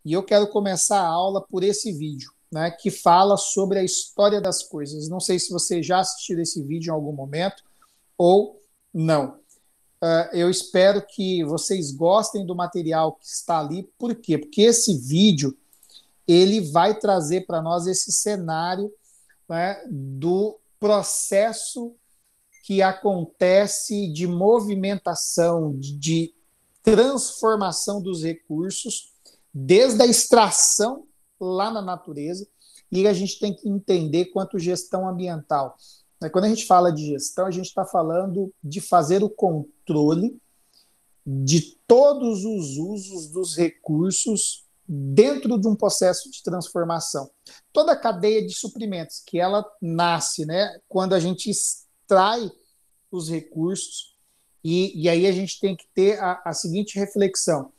E eu quero começar a aula por esse vídeo, né, que fala sobre a história das coisas. Não sei se você já assistiu esse vídeo em algum momento ou não. Eu espero que vocês gostem do material que está ali. Por quê? Porque esse vídeo ele vai trazer para nós esse cenário, né, do processo que acontece de movimentação, de transformação dos recursos, desde a extração lá na natureza, e a gente tem que entender quanto gestão ambiental. Quando a gente fala de gestão, a gente está falando de fazer o controle de todos os usos dos recursos dentro de um processo de transformação. Toda a cadeia de suprimentos, que ela nasce, né, quando a gente extrai os recursos, e aí a gente tem que ter a seguinte reflexão: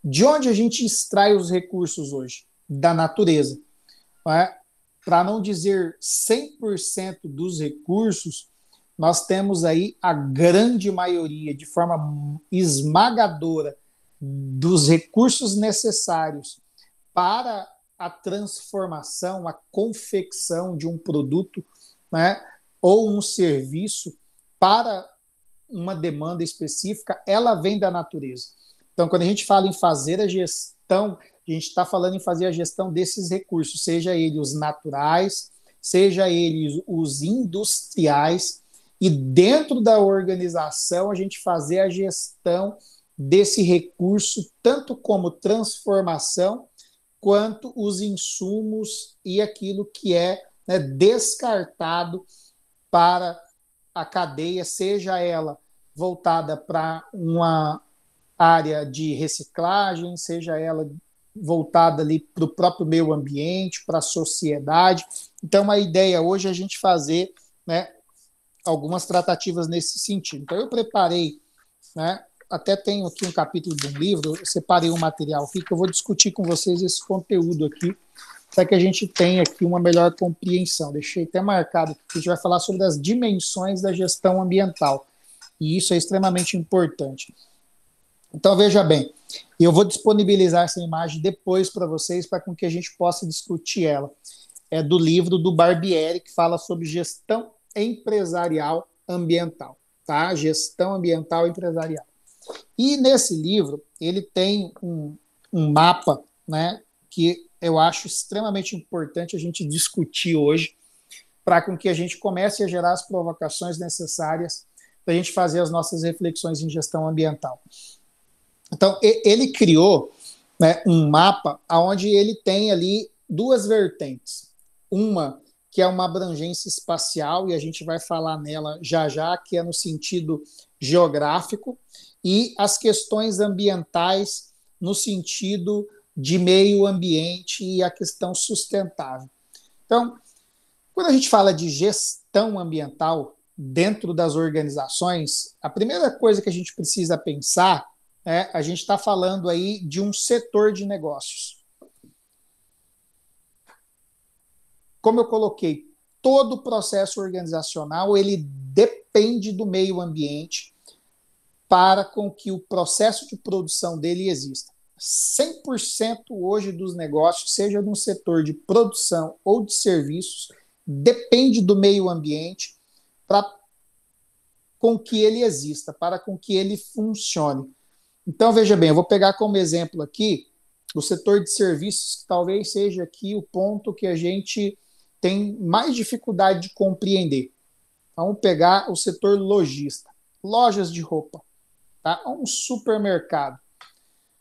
de onde a gente extrai os recursos hoje? Da natureza. É? Para não dizer 100% dos recursos, nós temos aí a grande maioria, de forma esmagadora, dos recursos necessários para a transformação, a confecção de um produto, né, ou um serviço para uma demanda específica, ela vem da natureza. Então, quando a gente fala em fazer a gestão, a gente está falando em fazer a gestão desses recursos, seja eles os naturais, seja eles os industriais, e dentro da organização a gente fazer a gestão desse recurso, tanto como transformação, quanto os insumos e aquilo que é, né, descartado para a cadeia, seja ela voltada para uma área de reciclagem, seja ela voltada ali para o próprio meio ambiente, para a sociedade. Então, a ideia hoje é a gente fazer, né, algumas tratativas nesse sentido. Então, eu preparei, né, até tenho aqui um capítulo de um livro, eu separei um material aqui que eu vou discutir com vocês esse conteúdo aqui, para que a gente tenha aqui uma melhor compreensão. Deixei até marcado que a gente vai falar sobre as dimensões da gestão ambiental, e isso é extremamente importante. Então, veja bem, eu vou disponibilizar essa imagem depois para vocês, para que a gente possa discutir ela. É do livro do Barbieri, que fala sobre gestão empresarial ambiental, tá? Gestão ambiental empresarial. E nesse livro, ele tem um mapa, né, que eu acho extremamente importante a gente discutir hoje, para com que a gente comece a gerar as provocações necessárias para a gente fazer as nossas reflexões em gestão ambiental. Então, ele criou, né, um mapa onde ele tem ali duas vertentes. Uma que é uma abrangência espacial, e a gente vai falar nela já já, que é no sentido geográfico, e as questões ambientais no sentido de meio ambiente e a questão sustentável. Então, quando a gente fala de gestão ambiental dentro das organizações, a primeira coisa que a gente precisa pensar é, a gente está falando aí de um setor de negócios. Como eu coloquei, todo o processo organizacional ele depende do meio ambiente para com que o processo de produção dele exista. 100% hoje dos negócios, seja no setor de produção ou de serviços, depende do meio ambiente para com que ele exista, para com que ele funcione. Então, veja bem, eu vou pegar como exemplo aqui o setor de serviços, que talvez seja aqui o ponto que a gente tem mais dificuldade de compreender. Vamos pegar o setor lojista, lojas de roupa, tá? Um supermercado.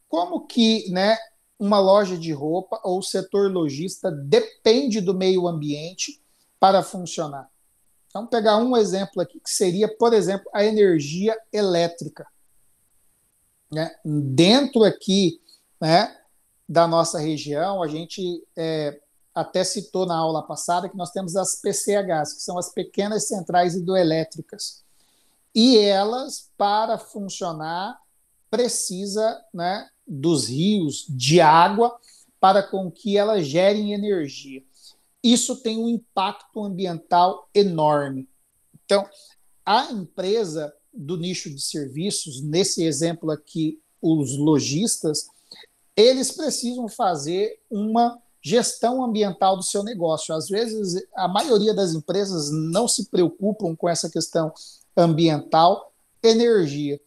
Como que, né, uma loja de roupa ou o setor lojista depende do meio ambiente para funcionar? Vamos pegar um exemplo aqui, que seria, por exemplo, a energia elétrica. Né? Dentro aqui, né, da nossa região, a gente até citou na aula passada que nós temos as PCHs, que são as pequenas centrais hidroelétricas. E elas, para funcionar, precisa, né, dos rios de água para com que elas gerem energia. Isso tem um impacto ambiental enorme. Então, a empresa do nicho de serviços, nesse exemplo aqui, os lojistas, eles precisam fazer uma gestão ambiental do seu negócio. Às vezes, a maioria das empresas não se preocupam com essa questão ambiental, energia.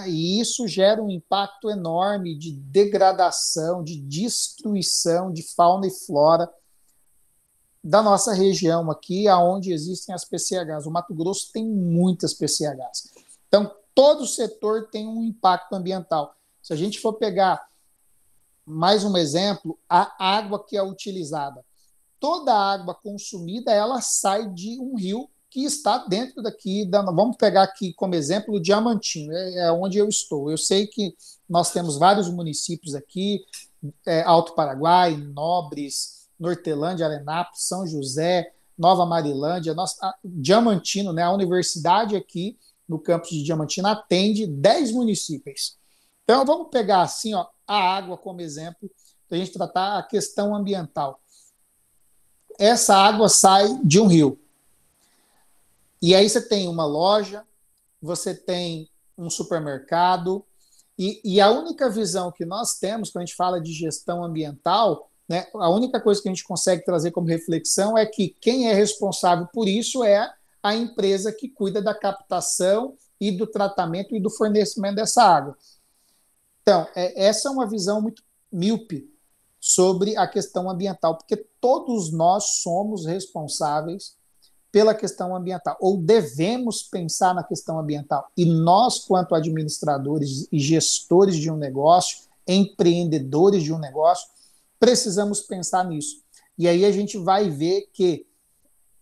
E isso gera um impacto enorme de degradação, de destruição de fauna e flora da nossa região aqui, aonde existem as PCHs. O Mato Grosso tem muitas PCHs. Então, todo setor tem um impacto ambiental. Se a gente for pegar mais um exemplo, a água que é utilizada. Toda a água consumida, ela sai de um rio que está dentro daqui. Vamos pegar aqui como exemplo o Diamantina, é onde eu estou. Eu sei que nós temos vários municípios aqui, Alto Paraguai, Nobres, Nortelândia, Arenápolis, São José, Nova Marilândia, Diamantino, né, a universidade aqui no campus de Diamantina atende 10 municípios. Então, vamos pegar assim, ó, a água como exemplo, para a gente tratar a questão ambiental. Essa água sai de um rio. E aí você tem uma loja, você tem um supermercado, e a única visão que nós temos quando a gente fala de gestão ambiental, né, a única coisa que a gente consegue trazer como reflexão é que quem é responsável por isso é a empresa que cuida da captação e do tratamento e do fornecimento dessa água. Então, essa é uma visão muito míope sobre a questão ambiental, porque todos nós somos responsáveis pela questão ambiental, ou devemos pensar na questão ambiental. E nós, quanto administradores e gestores de um negócio, empreendedores de um negócio, precisamos pensar nisso. E aí a gente vai ver que,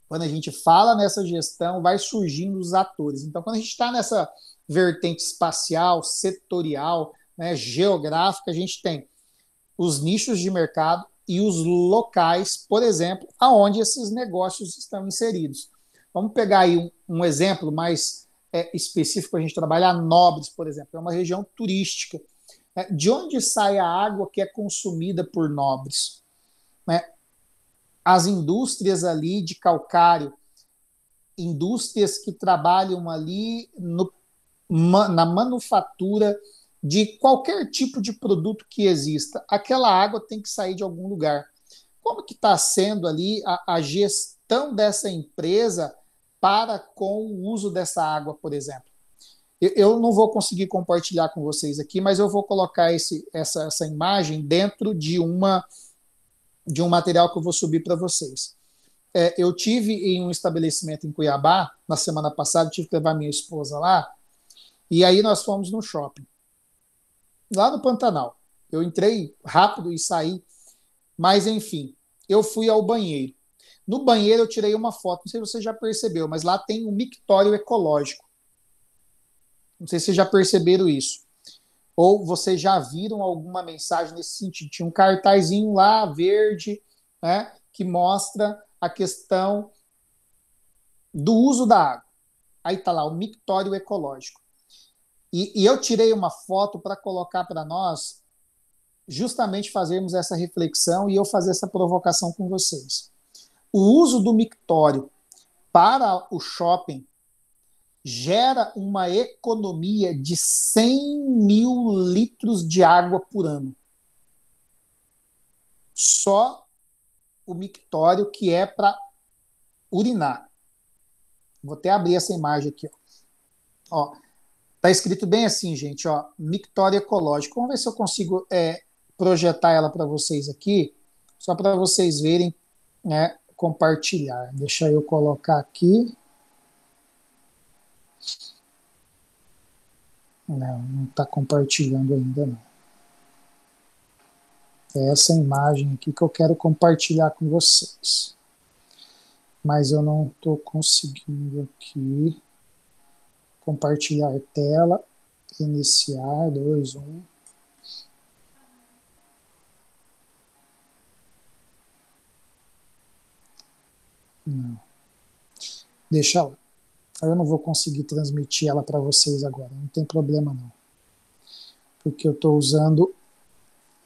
quando a gente fala nessa gestão, vai surgindo os atores. Então, quando a gente está nessa vertente espacial, setorial, né, geográfica, a gente tem os nichos de mercado e os locais, por exemplo, aonde esses negócios estão inseridos. Vamos pegar aí um exemplo mais específico para a gente trabalhar. Nobres, por exemplo, é uma região turística. De onde sai a água que é consumida por Nobres? As indústrias ali de calcário, indústrias que trabalham ali na manufatura de qualquer tipo de produto que exista, aquela água tem que sair de algum lugar. Como que está sendo ali a gestão dessa empresa para com o uso dessa água, por exemplo? Eu não vou conseguir compartilhar com vocês aqui, mas eu vou colocar essa imagem dentro de um material que eu vou subir para vocês. Eu tive em um estabelecimento em Cuiabá, na semana passada, tive que levar minha esposa lá, e aí nós fomos no shopping, lá no Pantanal. Eu entrei rápido e saí, mas enfim, eu fui ao banheiro. No banheiro eu tirei uma foto, não sei se você já percebeu, mas lá tem um mictório ecológico. Não sei se vocês já perceberam isso. Ou vocês já viram alguma mensagem nesse sentido. Tinha um cartazinho lá, verde, né, que mostra a questão do uso da água. Aí está lá, o mictório ecológico. E eu tirei uma foto para colocar para nós, justamente fazermos essa reflexão e eu fazer essa provocação com vocês. O uso do mictório para o shopping gera uma economia de 100 mil litros de água por ano. Só o mictório, que é para urinar. Vou até abrir essa imagem aqui. Ó. Está escrito bem assim, gente, ó, mictório ecológico. Vamos ver se eu consigo projetar ela para vocês aqui, só para vocês verem, né, compartilhar. Deixa eu colocar aqui. Não está compartilhando ainda, não. É essa imagem aqui que eu quero compartilhar com vocês. Mas eu não estou conseguindo aqui. Compartilhar tela, iniciar, 2, 1. Não. Deixa lá. Eu não vou conseguir transmitir ela para vocês agora, não tem problema não. Porque eu estou usando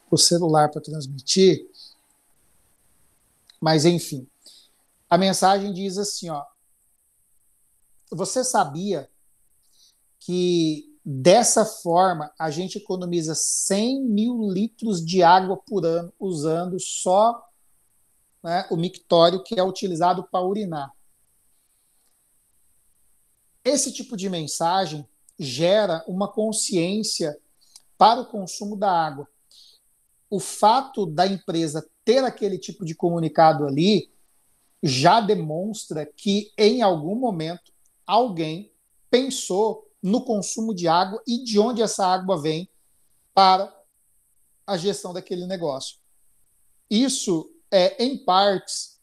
o celular para transmitir. Mas enfim, a mensagem diz assim, ó. Você sabia que Dessa forma, a gente economiza 100 mil litros de água por ano usando só, né, o mictório que é utilizado para urinar. Esse tipo de mensagem gera uma consciência para o consumo da água. O fato da empresa ter aquele tipo de comunicado ali já demonstra que, em algum momento, alguém pensou no consumo de água e de onde essa água vem para a gestão daquele negócio. Isso é, em partes,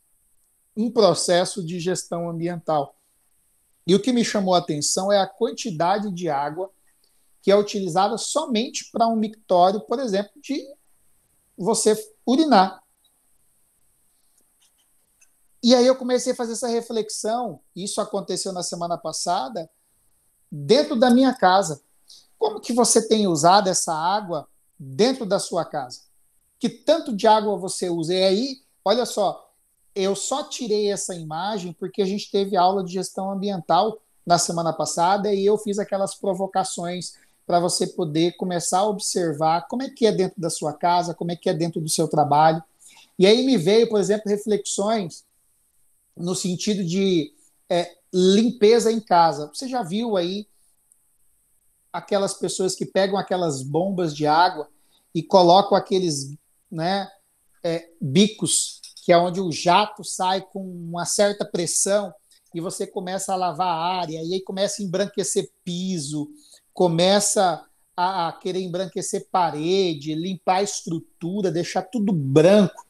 um processo de gestão ambiental. E o que me chamou a atenção é a quantidade de água que é utilizada somente para um mictório, por exemplo, de você urinar. E aí eu comecei a fazer essa reflexão, isso aconteceu na semana passada, dentro da minha casa. Como que você tem usado essa água dentro da sua casa? Que tanto de água você usa? E aí, olha só, eu só tirei essa imagem porque a gente teve aula de gestão ambiental na semana passada e eu fiz aquelas provocações para você poder começar a observar como é que é dentro da sua casa, como é que é dentro do seu trabalho. E aí me veio, por exemplo, reflexões no sentido de limpeza em casa. Você já viu aí aquelas pessoas que pegam aquelas bombas de água e colocam aqueles, né, bicos, que é onde o jato sai com uma certa pressão e você começa a lavar a área, e aí começa a embranquecer piso, começa a querer embranquecer parede, limpar a estrutura, deixar tudo branco.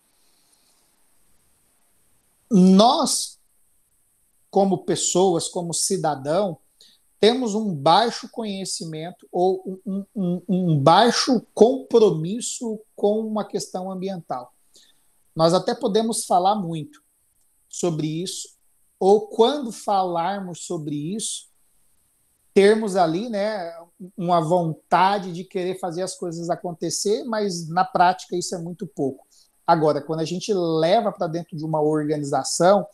Nós, como pessoas, como cidadão, temos um baixo conhecimento ou um baixo compromisso com uma questão ambiental. Nós até podemos falar muito sobre isso, ou quando falarmos sobre isso, termos ali, né, uma vontade de querer fazer as coisas acontecer, mas na prática isso é muito pouco. Agora, quando a gente leva para dentro de uma organização,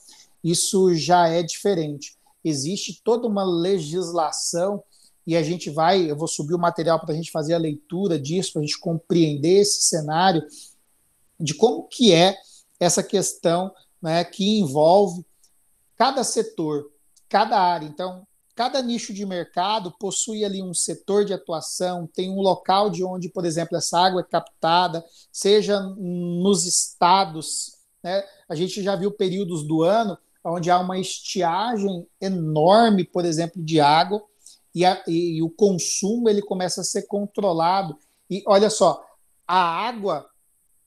isso já é diferente. Existe toda uma legislação e a gente vai, eu vou subir o material para a gente fazer a leitura disso, para a gente compreender esse cenário de como que é essa questão, né, que envolve cada setor, cada área. Então, cada nicho de mercado possui ali um setor de atuação, tem um local de onde, por exemplo, essa água é captada, seja nos estados, né? A gente já viu períodos do ano onde há uma estiagem enorme, por exemplo, de água, e o consumo ele começa a ser controlado. E olha só, a água,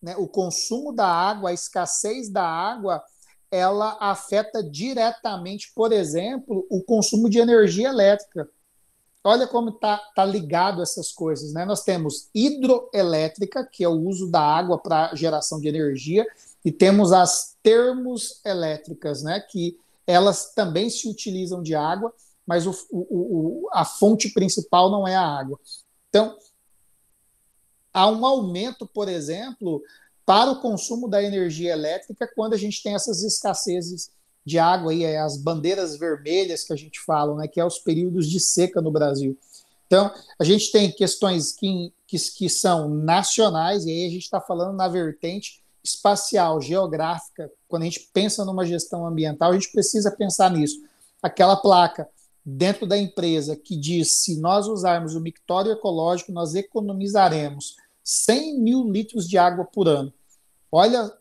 né, o consumo da água, a escassez da água, ela afeta diretamente, por exemplo, o consumo de energia elétrica. Olha como tá ligado essas coisas, né? Nós temos hidroelétrica, que é o uso da água para geração de energia, e temos as termoelétricas, né? Que elas também se utilizam de água, mas a fonte principal não é a água. Então, há um aumento, por exemplo, para o consumo da energia elétrica quando a gente tem essas escassezes de água, aí, as bandeiras vermelhas que a gente fala, né, que é os períodos de seca no Brasil. Então, a gente tem questões que são nacionais, e aí a gente está falando na vertente espacial, geográfica. Quando a gente pensa numa gestão ambiental, a gente precisa pensar nisso. Aquela placa dentro da empresa que diz: se nós usarmos o mictório ecológico, nós economizaremos 100 mil litros de água por ano. Olha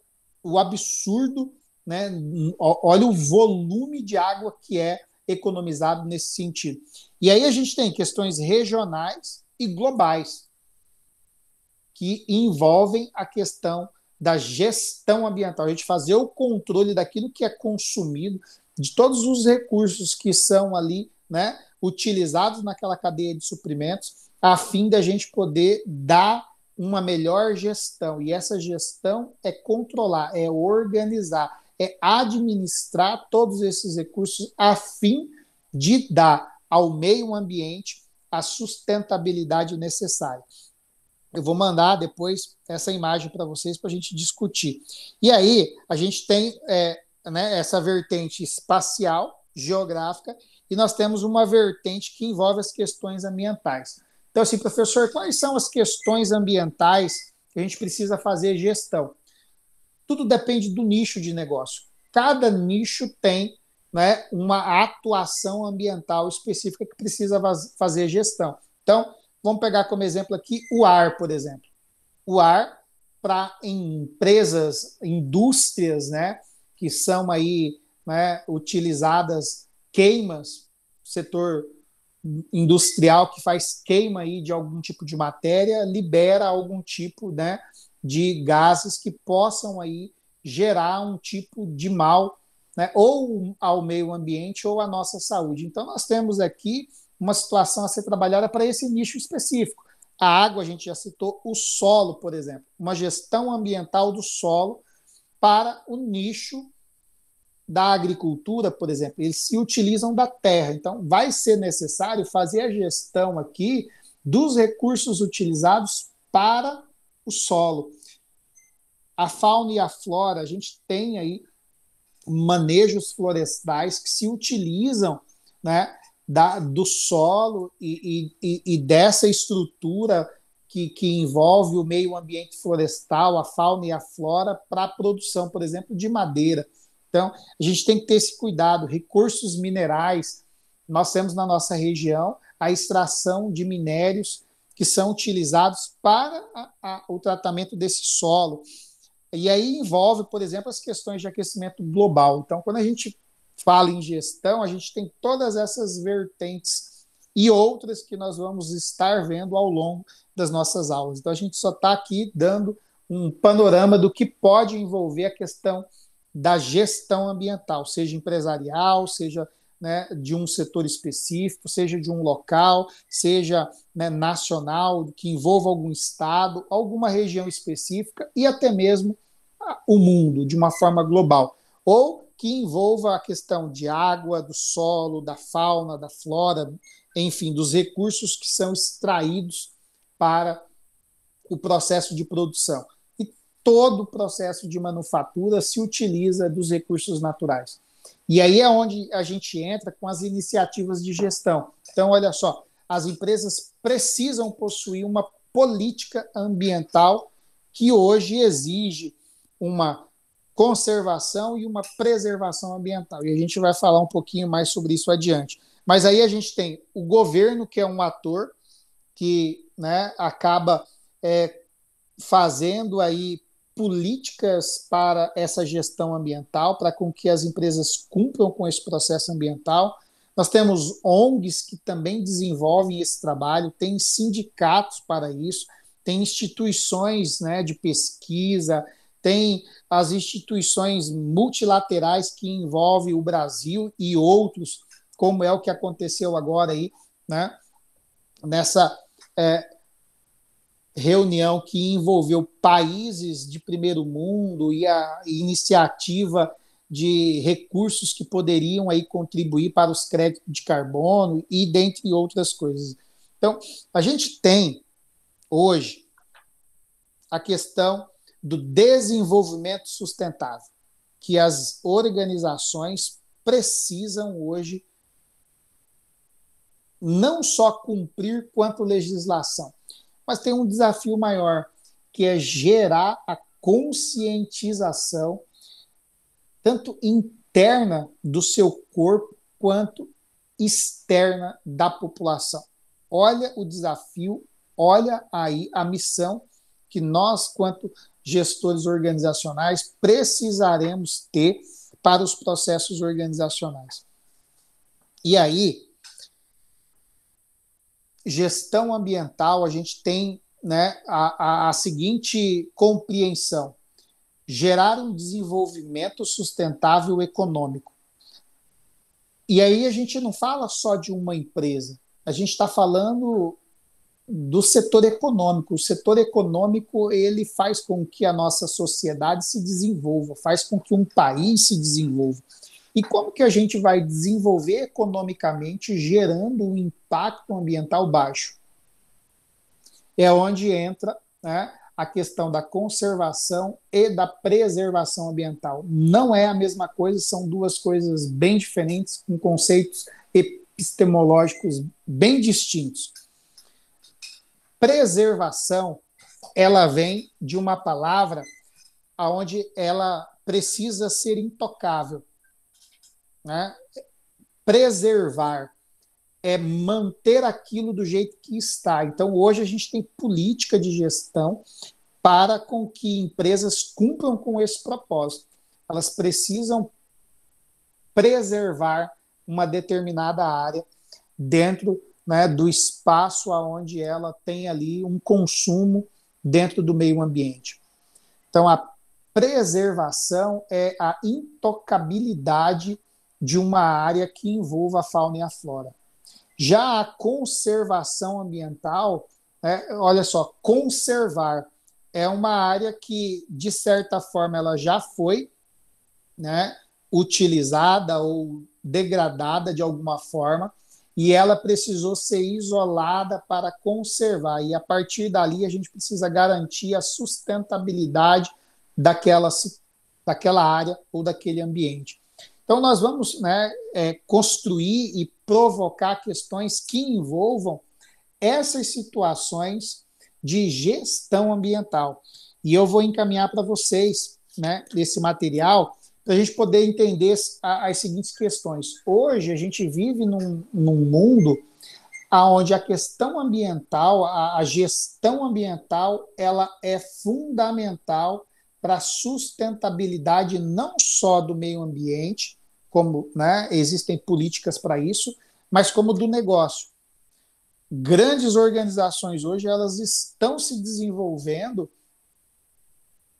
o absurdo, né? Olha o volume de água que é economizado nesse sentido. E aí a gente tem questões regionais e globais que envolvem a questão da gestão ambiental, a gente fazer o controle daquilo que é consumido, de todos os recursos que são ali, né, utilizados naquela cadeia de suprimentos, a fim da gente poder dar uma melhor gestão. E essa gestão é controlar, é organizar, é administrar todos esses recursos a fim de dar ao meio ambiente a sustentabilidade necessária. Eu vou mandar depois essa imagem para vocês para a gente discutir. E aí a gente tem né, essa vertente espacial, geográfica, e nós temos uma vertente que envolve as questões ambientais. Então, assim, professor, quais são as questões ambientais que a gente precisa fazer gestão? Tudo depende do nicho de negócio. Cada nicho tem, né, uma atuação ambiental específica que precisa fazer gestão. Então, vamos pegar como exemplo aqui o ar, por exemplo. O ar para empresas, indústrias, né, que são aí, né, utilizadas queimas, setor industrial que faz queima aí de algum tipo de matéria, libera algum tipo, né, de gases que possam aí gerar um tipo de mal, né, ou ao meio ambiente ou à nossa saúde. Então, nós temos aqui uma situação a ser trabalhada para esse nicho específico. A água, a gente já citou, o solo, por exemplo, uma gestão ambiental do solo para o nicho da agricultura, por exemplo, eles se utilizam da terra. Então, vai ser necessário fazer a gestão aqui dos recursos utilizados para o solo. A fauna e a flora, a gente tem aí manejos florestais que se utilizam, né, do solo e dessa estrutura que envolve o meio ambiente florestal, a fauna e a flora, para a produção, por exemplo, de madeira. Então, a gente tem que ter esse cuidado. Recursos minerais, nós temos na nossa região a extração de minérios que são utilizados para o tratamento desse solo. E aí envolve, por exemplo, as questões de aquecimento global. Então, quando a gente fala em gestão, a gente tem todas essas vertentes e outras que nós vamos estar vendo ao longo das nossas aulas. Então, a gente só está aqui dando um panorama do que pode envolver a questão da gestão ambiental, seja empresarial, seja, né, de um setor específico, seja de um local, seja, né, nacional, que envolva algum estado, alguma região específica e até mesmo o mundo de uma forma global, ou que envolva a questão de água, do solo, da fauna, da flora, enfim, dos recursos que são extraídos para o processo de produção. E todo o processo de manufatura se utiliza dos recursos naturais. E aí é onde a gente entra com as iniciativas de gestão. Então, olha só, as empresas precisam possuir uma política ambiental que hoje exige uma conservação e uma preservação ambiental. E a gente vai falar um pouquinho mais sobre isso adiante. Mas aí a gente tem o governo, que é um ator que, né, acaba fazendo aí políticas para essa gestão ambiental, para com que as empresas cumpram com esse processo ambiental. Nós temos ONGs que também desenvolvem esse trabalho, tem sindicatos para isso, tem instituições, né, de pesquisa, tem as instituições multilaterais que envolvem o Brasil e outros, como é o que aconteceu agora aí, né, nessa reunião que envolveu países de primeiro mundo e a iniciativa de recursos que poderiam aí contribuir para os créditos de carbono e dentre outras coisas. Então, a gente tem hoje a questão do desenvolvimento sustentável, que as organizações precisam hoje não só cumprir quanto legislação, mas tem um desafio maior, que é gerar a conscientização tanto interna do seu corpo quanto externa da população. Olha o desafio, olha aí a missão que nós, quanto gestores organizacionais, precisaremos ter para os processos organizacionais. E aí, gestão ambiental, a gente tem, né, a seguinte compreensão: gerar um desenvolvimento sustentável econômico. E aí a gente não fala só de uma empresa, a gente está falando do setor econômico. O setor econômico, ele faz com que a nossa sociedade se desenvolva, faz com que um país se desenvolva. E como que a gente vai desenvolver economicamente gerando um impacto ambiental baixo? É onde entra, né, a questão da conservação e da preservação ambiental. Não é a mesma coisa, são duas coisas bem diferentes, com conceitos epistemológicos bem distintos. preservação, ela vem de uma palavra onde ela precisa ser intocável, né? Preservar é manter aquilo do jeito que está. Então, hoje a gente tem política de gestão para com que empresas cumpram com esse propósito. Elas precisam preservar uma determinada área dentro, né, do espaço onde ela tem ali um consumo dentro do meio ambiente. Então, a preservação é a intocabilidade de uma área que envolva a fauna e a flora. Já a conservação ambiental, olha só, conservar é uma área que, de certa forma, ela já foi, né, utilizada ou degradada de alguma forma, e ela precisou ser isolada para conservar. E a partir dali a gente precisa garantir a sustentabilidade daquela área ou daquele ambiente. Então nós vamos, né, construir e provocar questões que envolvam essas situações de gestão ambiental. E eu vou encaminhar para vocês, né, esse material para a gente poder entender as seguintes questões. Hoje a gente vive num mundo onde a questão ambiental, a gestão ambiental, ela é fundamental para a sustentabilidade não só do meio ambiente, como, né, existem políticas para isso, mas como do negócio. Grandes organizações hoje elas estão se desenvolvendo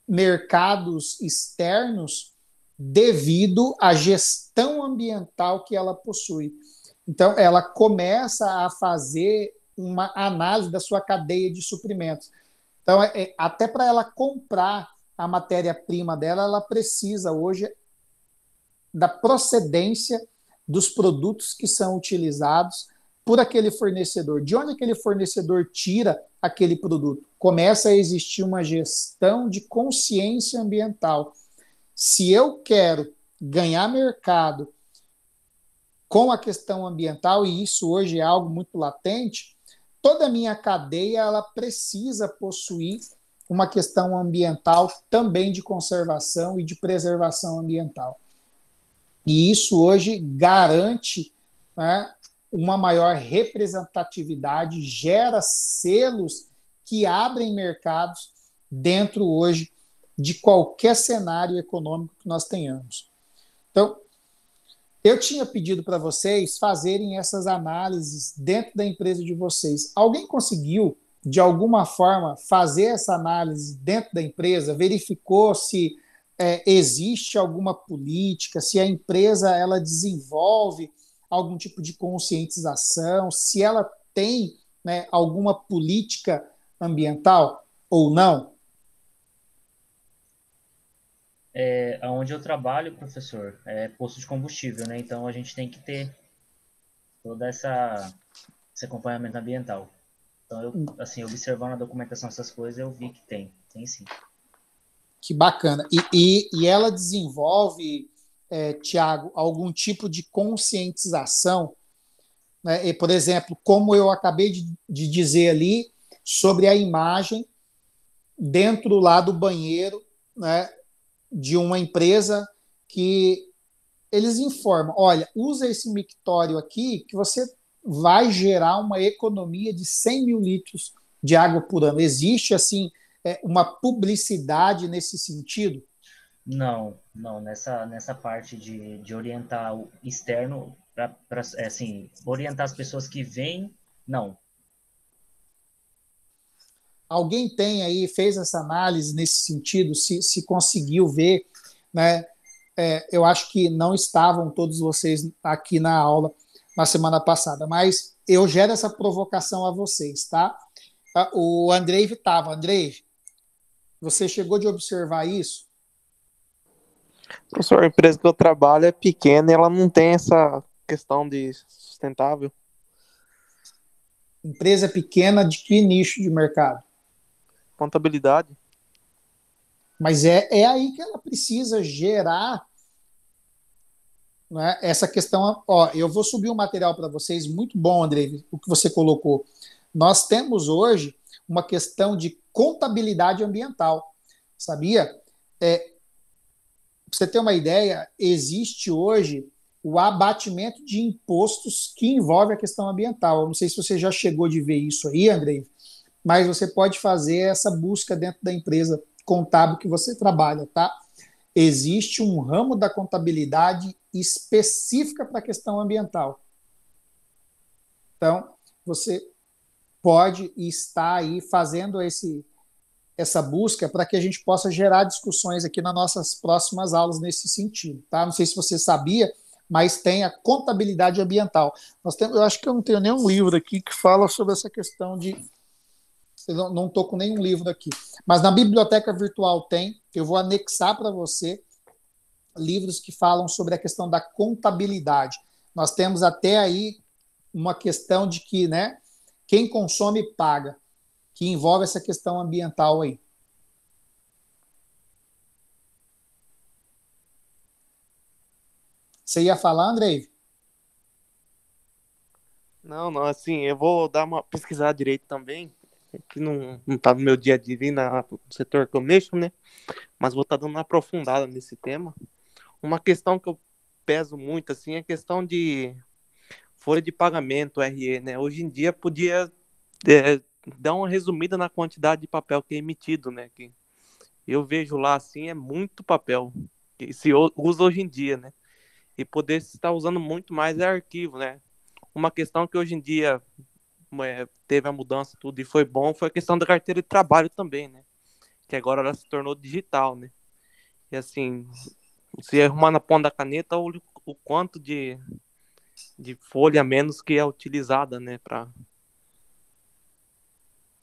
mercados externos devido à gestão ambiental que ela possui. Então, ela começa a fazer uma análise da sua cadeia de suprimentos. Então, até para ela comprar a matéria-prima dela, ela precisa hoje da procedência dos produtos que são utilizados por aquele fornecedor. De onde aquele fornecedor tira aquele produto? Começa a existir uma gestão de consciência ambiental. Se eu quero ganhar mercado com a questão ambiental, e isso hoje é algo muito latente, toda a minha cadeia ela precisa possuir uma questão ambiental também de conservação e de preservação ambiental. E isso hoje garante, né, uma maior representatividade, gera selos que abrem mercados dentro hoje de qualquer cenário econômico que nós tenhamos. Então, eu tinha pedido para vocês fazerem essas análises dentro da empresa de vocês. Alguém conseguiu, de alguma forma, fazer essa análise dentro da empresa? Verificou se existe alguma política, se a empresa ela desenvolve algum tipo de conscientização, se ela tem, né, alguma política ambiental ou não? Onde eu trabalho, professor, é posto de combustível, né? Então a gente tem que ter toda esse acompanhamento ambiental. Então eu, assim, observando a documentação dessas coisas, eu vi que tem sim. Que bacana. E ela desenvolve, Tiago, algum tipo de conscientização, né? E, por exemplo, como eu acabei de dizer ali, sobre a imagem dentro lá do banheiro, né, de uma empresa que eles informam, olha, usa esse mictório aqui que você vai gerar uma economia de 100 mil litros de água por ano. Existe, assim, uma publicidade nesse sentido? Não, nessa parte de orientar o externo, para assim, orientar as pessoas que vêm, não. Alguém tem aí, fez essa análise nesse sentido, se conseguiu ver, né? Eu acho que não estavam todos vocês aqui na aula na semana passada, mas eu gero essa provocação a vocês, tá? O Andrei estava. Andrei, você chegou de observar isso? Professor, a empresa que eu trabalho é pequena e ela não tem essa questão de sustentável. Empresa pequena de que nicho de mercado? Contabilidade. Mas é aí que ela precisa gerar, né, essa questão. Ó, eu vou subir um material para vocês, muito bom, Andrei, o que você colocou. Nós temos hoje uma questão de contabilidade ambiental, sabia? Para você ter uma ideia, existe hoje o abatimento de impostos que envolve a questão ambiental. Eu não sei se você já chegou de ver isso aí, Andrei, mas você pode fazer essa busca dentro da empresa contábil que você trabalha, tá? Existe um ramo da contabilidade específica para a questão ambiental. Então, você pode estar aí fazendo essa busca para que a gente possa gerar discussões aqui nas nossas próximas aulas nesse sentido, tá? Não sei se você sabia, mas tem a contabilidade ambiental. Eu acho que eu não tenho nenhum livro aqui que fala sobre essa questão de... Eu não estou com nenhum livro aqui. Mas na biblioteca virtual tem. Eu vou anexar para você livros que falam sobre a questão da contabilidade. Nós temos até aí uma questão de que, né, quem consome paga, que envolve essa questão ambiental aí. Você ia falar, Andrei? Não, assim, eu vou dar uma pesquisada direito também, que não tá no meu dia a dia no setor que eu mexo, né? Mas vou estar dando uma aprofundada nesse tema. Uma questão que eu peso muito, assim, é a questão de folha de pagamento, RE, né? Hoje em dia podia dar uma resumida na quantidade de papel que é emitido, né? Que eu vejo lá, assim, é muito papel que se usa hoje em dia, né? E poder estar usando muito mais é arquivo, né? Uma questão que hoje em dia teve a mudança tudo e foi bom foi a questão da carteira de trabalho também, né? Que agora ela se tornou digital, né? E assim, se arrumar na ponta da caneta, o quanto de folha a menos que é utilizada, né?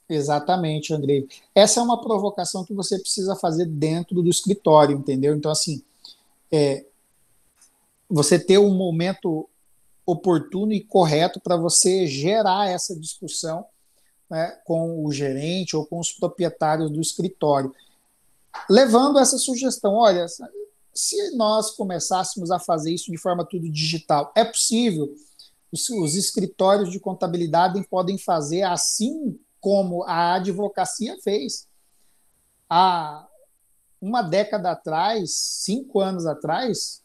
Exatamente, Andrei. Essa é uma provocação que você precisa fazer dentro do escritório, entendeu? Então, assim, você ter um momento oportuno e correto para você gerar essa discussão, né, com o gerente ou com os proprietários do escritório, levando essa sugestão. Olha, se nós começássemos a fazer isso de forma tudo digital, é possível. Os escritórios de contabilidade podem fazer assim como a advocacia fez. Há uma década atrás, 5 anos atrás,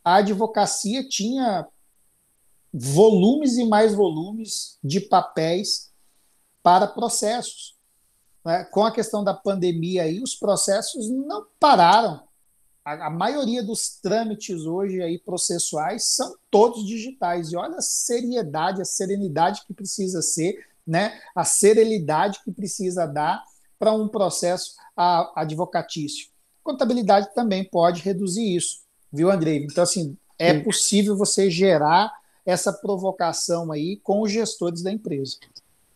a advocacia tinha volumes e mais volumes de papéis para processos. Né? Com a questão da pandemia, aí, os processos não pararam. A maioria dos trâmites hoje aí processuais são todos digitais. E olha a seriedade, a serenidade que precisa ser, né? A serenidade que precisa dar para um processo advocatício. Contabilidade também pode reduzir isso, viu, Andrei? Então, assim, é possível você gerar essa provocação aí com os gestores da empresa.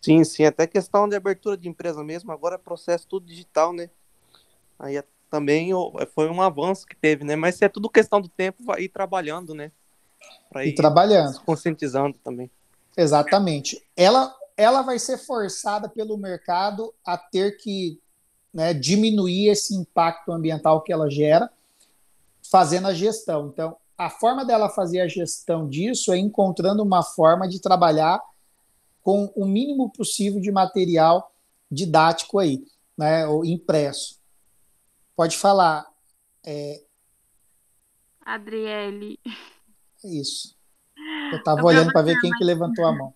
Sim, sim, até questão de abertura de empresa mesmo, agora é processo tudo digital, né? Aí também foi um avanço que teve, né? Mas se é tudo questão do tempo, vai ir trabalhando, né? Para E ir trabalhando. se conscientizando também. Exatamente. Ela vai ser forçada pelo mercado a ter que, né, diminuir esse impacto ambiental que ela gera, fazendo a gestão. Então, a forma dela fazer a gestão disso é encontrando uma forma de trabalhar com o mínimo possível de material didático aí, né, ou impresso. Pode falar. Adriele. Isso. Eu estava Ô, olhando para ver professor, quem que levantou a mão.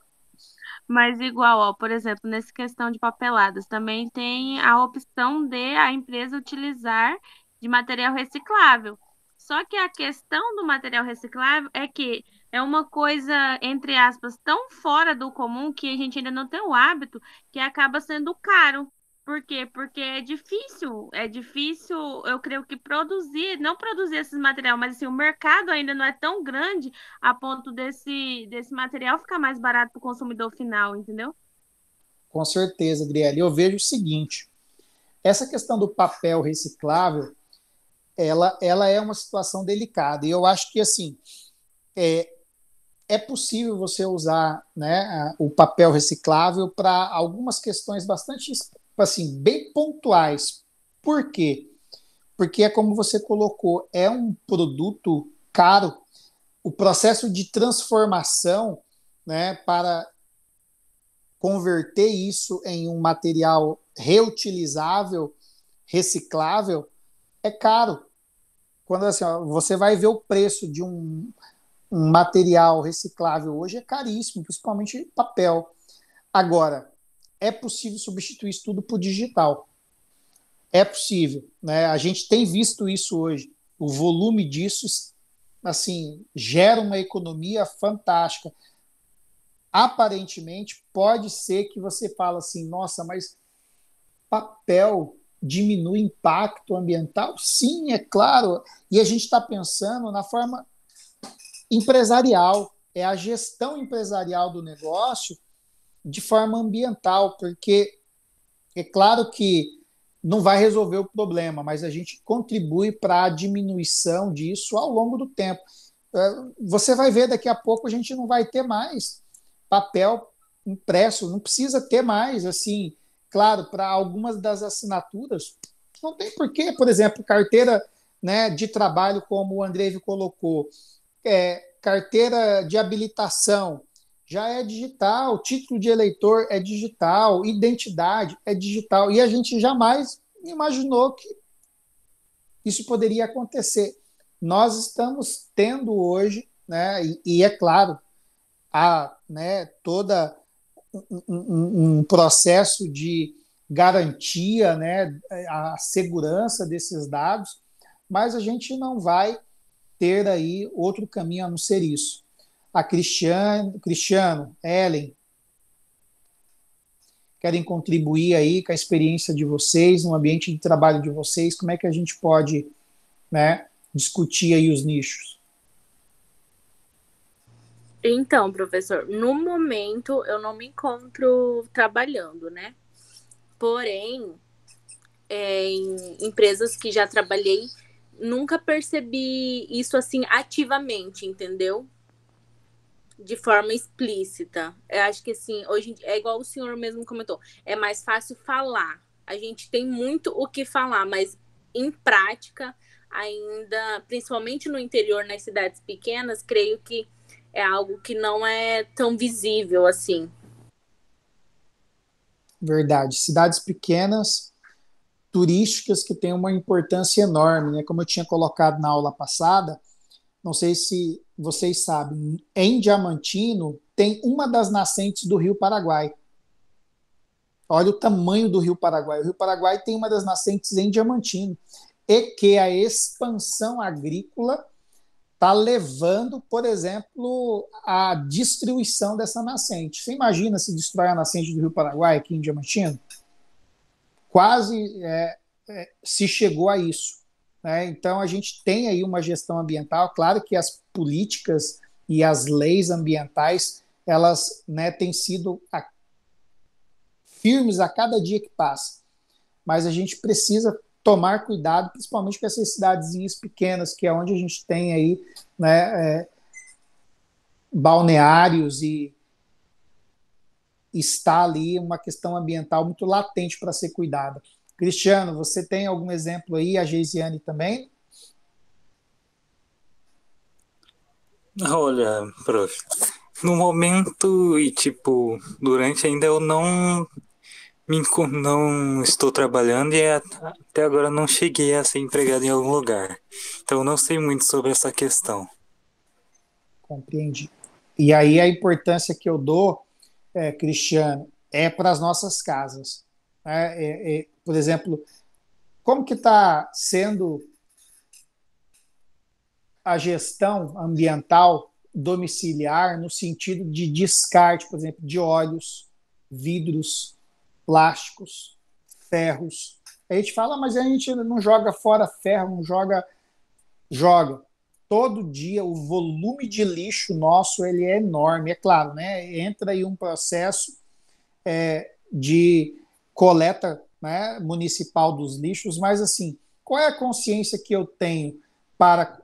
mas igual, ó, por exemplo, nessa questão de papeladas, também tem a opção de a empresa utilizar de material reciclável. Só que a questão do material reciclável é que é uma coisa, entre aspas, tão fora do comum que a gente ainda não tem o hábito que acaba sendo caro. Por quê? Porque é difícil, eu creio que produzir, não produzir esses materiais, mas assim, o mercado ainda não é tão grande a ponto desse material ficar mais barato para o consumidor final, entendeu? Com certeza, Adriele. Eu vejo o seguinte: essa questão do papel reciclável, ela é uma situação delicada. E eu acho que, assim, é possível você usar, né, o papel reciclável para algumas questões bastante, assim, bem pontuais. Por quê? Porque é como você colocou, é um produto caro. O processo de transformação, né, para converter isso em um material reutilizável, reciclável, é caro. Quando assim, ó, você vai ver o preço de um material reciclável hoje, é caríssimo, principalmente papel. Agora, é possível substituir isso tudo por digital. É possível, né? A gente tem visto isso hoje. O volume disso, assim, gera uma economia fantástica. Aparentemente, pode ser que você fale assim, nossa, mas papel diminui impacto ambiental? Sim, é claro. E a gente está pensando na forma empresarial, é a gestão empresarial do negócio de forma ambiental, porque é claro que não vai resolver o problema, mas a gente contribui para a diminuição disso ao longo do tempo. Você vai ver, daqui a pouco a gente não vai ter mais papel impresso, não precisa ter mais, assim, claro, para algumas das assinaturas, não tem porquê, por exemplo, carteira, né, de trabalho, como o Andrei colocou, carteira de habilitação já é digital, título de eleitor é digital, identidade é digital, e a gente jamais imaginou que isso poderia acontecer. Nós estamos tendo hoje, né, e é claro, há, né, toda um processo de garantia, né, a segurança desses dados, mas a gente não vai ter aí outro caminho a não ser isso. A Cristiano, Ellen, querem contribuir aí com a experiência de vocês, no ambiente de trabalho de vocês, como é que a gente pode, né, discutir aí os nichos? Então, professor, no momento eu não me encontro trabalhando, né? Porém, em empresas que já trabalhei, nunca percebi isso assim ativamente, entendeu? De forma explícita. Eu acho que assim, hoje em dia, é igual o senhor mesmo comentou, é mais fácil falar. A gente tem muito o que falar, mas em prática, ainda, principalmente no interior, nas cidades pequenas, creio que é algo que não é tão visível assim. Verdade. Cidades pequenas, turísticas, que têm uma importância enorme, né? Como eu tinha colocado na aula passada, não sei se vocês sabem, em Diamantino tem uma das nascentes do Rio Paraguai. Olha o tamanho do Rio Paraguai. O Rio Paraguai tem uma das nascentes em Diamantino. E que a expansão agrícola está levando, por exemplo, a destruição dessa nascente. Você imagina se destrói a nascente do Rio Paraguai aqui em Diamantino? Quase se chegou a isso, né? Então, a gente tem aí uma gestão ambiental. Claro que as políticas e as leis ambientais, elas, né, têm sido firmes a cada dia que passa. Mas a gente precisa tomar cuidado, principalmente com essas cidadezinhas pequenas, que é onde a gente tem aí, né, balneários, e está ali uma questão ambiental muito latente para ser cuidada. Cristiano, você tem algum exemplo aí? A Geisiane também? Olha, prof, no momento e tipo, durante ainda eu não estou trabalhando e até agora não cheguei a ser empregado em algum lugar. Então eu não sei muito sobre essa questão. Compreendi. E aí a importância que eu dou, Cristiano, é para as nossas casas. Por exemplo, como que está sendo a gestão ambiental domiciliar no sentido de descarte, por exemplo, de óleos, vidros, plásticos, ferros. A gente fala, mas a gente não joga fora ferro, não joga. Todo dia o volume de lixo nosso ele é enorme. É claro, né? Entra aí um processo de coleta, né, municipal dos lixos, mas assim, qual é a consciência que eu tenho para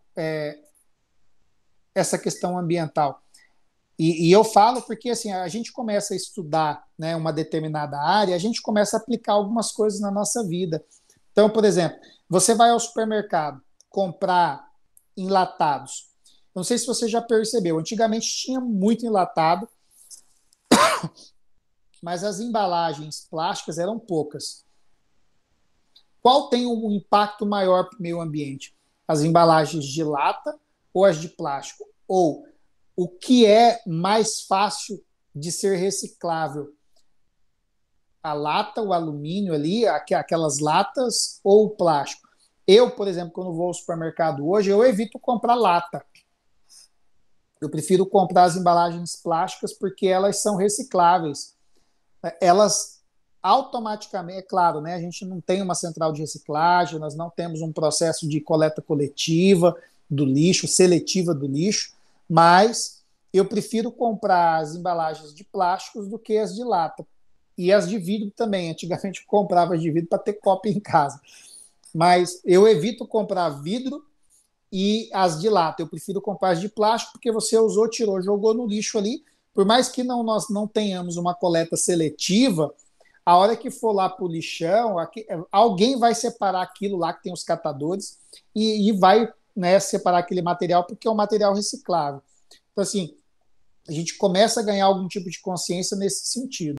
essa questão ambiental? E eu falo porque assim, a gente começa a estudar, né, uma determinada área, a gente começa a aplicar algumas coisas na nossa vida. Então, por exemplo, você vai ao supermercado comprar enlatados. Não sei se você já percebeu, antigamente tinha muito enlatado mas as embalagens plásticas eram poucas. Qual tem um impacto maior para o meio ambiente? As embalagens de lata ou as de plástico? Ou o que é mais fácil de ser reciclável? A lata, o alumínio ali, aquelas latas ou o plástico? Eu, por exemplo, quando vou ao supermercado hoje, eu evito comprar lata. Eu prefiro comprar as embalagens plásticas porque elas são recicláveis. Elas automaticamente, é claro, né, a gente não tem uma central de reciclagem, nós não temos um processo de coleta coletiva do lixo, seletiva do lixo, mas eu prefiro comprar as embalagens de plásticos do que as de lata. E as de vidro também. Antigamente eu comprava as de vidro para ter copo em casa. Mas eu evito comprar vidro e as de lata. Eu prefiro comprar as de plástico porque você usou, tirou, jogou no lixo ali. Por mais que nós não tenhamos uma coleta seletiva, a hora que for lá para o lixão, alguém vai separar aquilo lá que tem os catadores e vai, né, separar aquele material porque é um material reciclável. Então, assim, a gente começa a ganhar algum tipo de consciência nesse sentido.